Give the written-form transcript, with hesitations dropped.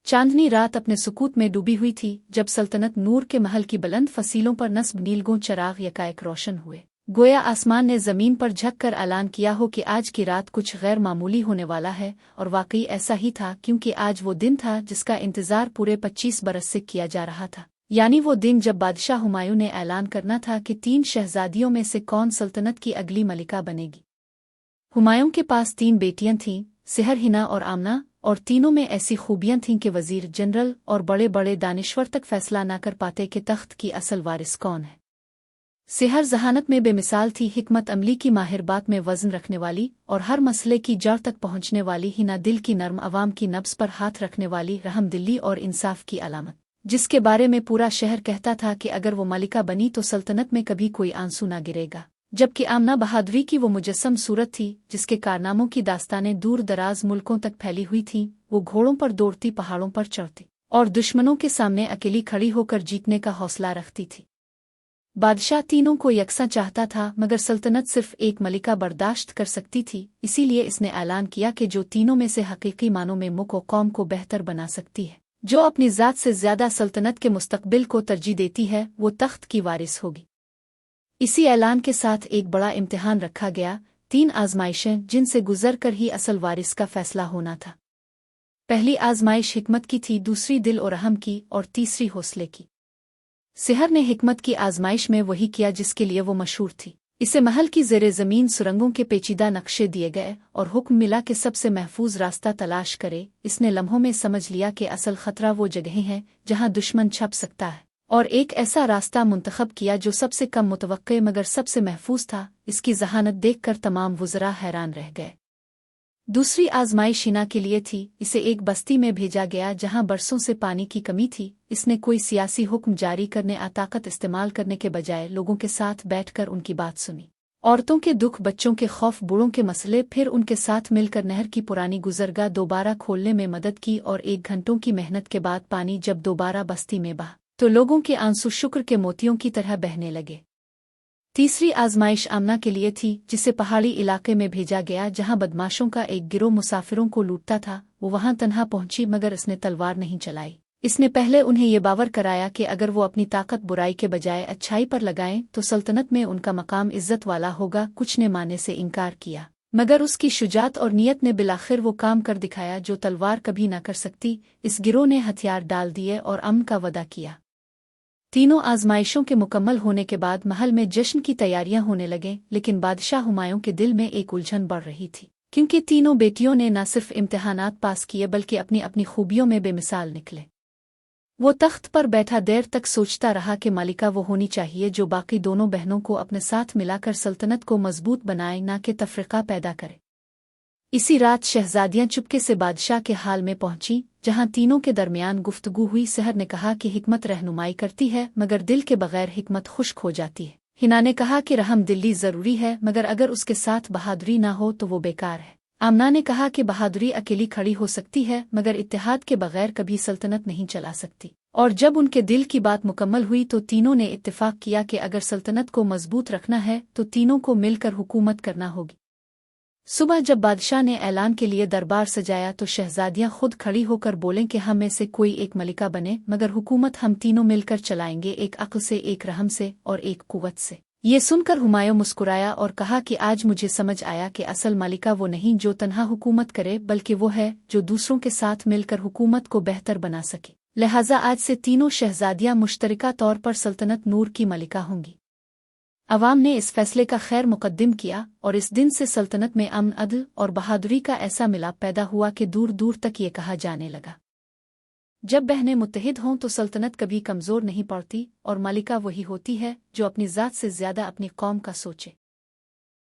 चांदनी रात अपने सुकूत में डूबी हुई थी जब सल्तनत नूर के महल की बुलंद फसीलों पर नस्ब नीलगों चराग यकाएक रोशन हुए। गोया आसमान ने जमीन पर झक कर ऐलान किया हो कि आज की रात कुछ गैर मामूली होने वाला है, और वाकई ऐसा ही था, क्योंकि आज वो दिन था जिसका इंतजार पूरे 25 बरस से किया जा रहा था। यानी वो दिन जब बादशाह हुमायूं ने ऐलान करना था कि 3 शहजादियों में से कौन सल्तनत की अगली मलिका बनेगी। हुमायूं के पास 3 बेटियां थीं, सिहर, हिना और आमना, और तीनों में ऐसी खूबियां थीं कि वजीर जनरल और बड़े बड़े दानिश्वर तक फैसला न कर पाते कि तख्त की असल वारिस कौन है। सिहर जहानत में बेमिसाल थी, हिकमत अमली की माहिर, बात में वजन रखने वाली और हर मसले की जड़ तक पहुंचने वाली। हिना दिल की नर्म, अवाम की नब्ज पर हाथ रखने वाली, रहमदिली और इंसाफ की अलामत, जिसके बारे में पूरा शहर कहता था कि अगर वो मलिका बनी तो सल्तनत में कभी कोई आंसू न गिरेगा। जबकि आमना बहादुरी की वो मुजस्सम सूरत थी, जिसके कारनामों की दास्तानें दूर दराज मुल्कों तक फैली हुई थीं। वो घोड़ों पर दौड़ती, पहाड़ों पर चढ़ती और दुश्मनों के सामने अकेली खड़ी होकर जीतने का हौसला रखती थी। बादशाह तीनों को यकसा चाहता था, मगर सल्तनत सिर्फ एक मलिका बर्दाश्त कर सकती थी। इसीलिए इसने ऐलान किया कि जो तीनों में से हकीकी मानों में मुल्क और कौम को बेहतर बना सकती है, जो अपनी ज़ात से ज़्यादा सल्तनत के मुस्तकबिल को तरजीह देती है, वो तख्त की वारिस होगी। इसी ऐलान के साथ एक बड़ा इम्तिहान रखा गया, 3 आजमाइशें जिनसे गुजर कर ही असल वारिस का फैसला होना था। पहली आजमाइश हिकमत की थी, दूसरी दिल और रहम की, और तीसरी हौसले की। सिहर ने हिकमत की आजमाइश में वही किया जिसके लिए वो मशहूर थी। इसे महल की ज़ेरे ज़मीन सुरंगों के पेचीदा नक्शे दिए गए और हुक्म मिला कि सबसे महफूज रास्ता तलाश करे। इसने लम्हों में समझ लिया कि असल खतरा वो जगह है जहां दुश्मन छप सकता है, और एक ऐसा रास्ता मुंतखब किया जो सबसे कम मुतवक्के मगर सबसे महफूज था। इसकी जहानत देखकर तमाम वुज़रा हैरान रह गए। दूसरी आजमाइश हिना के लिए थी। इसे एक बस्ती में भेजा गया जहां बरसों से पानी की कमी थी। इसने कोई सियासी हुक्म जारी करने या ताकत इस्तेमाल करने के बजाय लोगों के साथ बैठकर उनकी बात सुनी। औरतों के दुख, बच्चों के खौफ, बूढ़ों के मसले, फिर उनके साथ मिलकर नहर की पुरानी गुजरगाह दोबारा खोलने में मदद की। और 1 घंटों की मेहनत के बाद पानी जब दोबारा बस्ती में बहा तो लोगों के आंसू शुक्र के मोतियों की तरह बहने लगे। तीसरी आजमाइश आमना के लिए थी, जिसे पहाड़ी इलाके में भेजा गया जहां बदमाशों का एक गिरोह मुसाफिरों को लूटता था। वो वहां तन्हा पहुंची, मगर इसने तलवार नहीं चलाई। इसने पहले उन्हें ये बावर कराया कि अगर वो अपनी ताकत बुराई के बजाय अच्छाई पर लगाएं तो सल्तनत में उनका मकाम इज्जत वाला होगा। कुछ ने मानने से इनकार किया, मगर उसकी शुजात और नियत ने बिलाखिर वो काम कर दिखाया जो तलवार कभी न कर सकती। इस गिरोह ने हथियार डाल दिए और अमन का वदा किया। तीनों आजमाइशों के मुकम्मल होने के बाद महल में जश्न की तैयारियां होने लगे, लेकिन बादशाह हुमायूं के दिल में एक उलझन बढ़ रही थी, क्योंकि तीनों बेटियों ने न सिर्फ इम्तिहानात पास किए बल्कि अपनी अपनी खूबियों में बेमिसाल निकले। वो तख्त पर बैठा देर तक सोचता रहा कि मालिका वो होनी चाहिए जो बाकी दोनों बहनों को अपने साथ मिलाकर सल्तनत को मजबूत बनाए, न कि तफरीका पैदा करे। इसी रात शहजादियां चुपके से बादशाह के हाल में पहुंची, जहां तीनों के दरमियान गुफ्तगू हुई। सिहर ने कहा कि हिकमत रहनुमाई करती है, मगर दिल के बगैर हिकमत खुश्क हो जाती है। हिना ने कहा कि रहम दिली जरूरी है, मगर अगर उसके साथ बहादुरी ना हो तो वो बेकार है। आमना ने कहा कि बहादुरी अकेली खड़ी हो सकती है, मगर इत्तेहाद के बगैर कभी सल्तनत नहीं चला सकती। और जब उनके दिल की बात मुकम्मल हुई तो तीनों ने इत्तेफाक किया कि अगर सल्तनत को मजबूत रखना है तो तीनों को मिलकर हुकूमत करना होगी। सुबह जब बादशाह ने ऐलान के लिए दरबार सजाया तो शहजादियां खुद खड़ी होकर बोलें कि हम में से कोई एक मलिका बने, मगर हुकूमत हम तीनों मिलकर चलाएंगे, एक अक्ल से, एक रहम से और एक कुव्वत से। ये सुनकर हुमायूं मुस्कुराया और कहा कि आज मुझे समझ आया कि असल मलिका वो नहीं जो तन्हा हुकूमत करे, बल्कि वो है जो दूसरों के साथ मिलकर हुकूमत को बेहतर बना सके। लिहाजा आज से तीनों शहजादियां मुश्तरका तौर पर सल्तनत नूर की मलिका होंगी। अवाम ने इस फैसले का खैर मुकद्दम किया और इस दिन से सल्तनत में अमन, अदल और बहादुरी का ऐसा मिलाप पैदा हुआ कि दूर दूर तक ये कहा जाने लगा, जब बहनें मुत्तहिद हों तो सल्तनत कभी कमज़ोर नहीं पड़ती, और मलिका वही होती है जो अपनी ज़ात से ज़्यादा अपनी कौम का सोचे।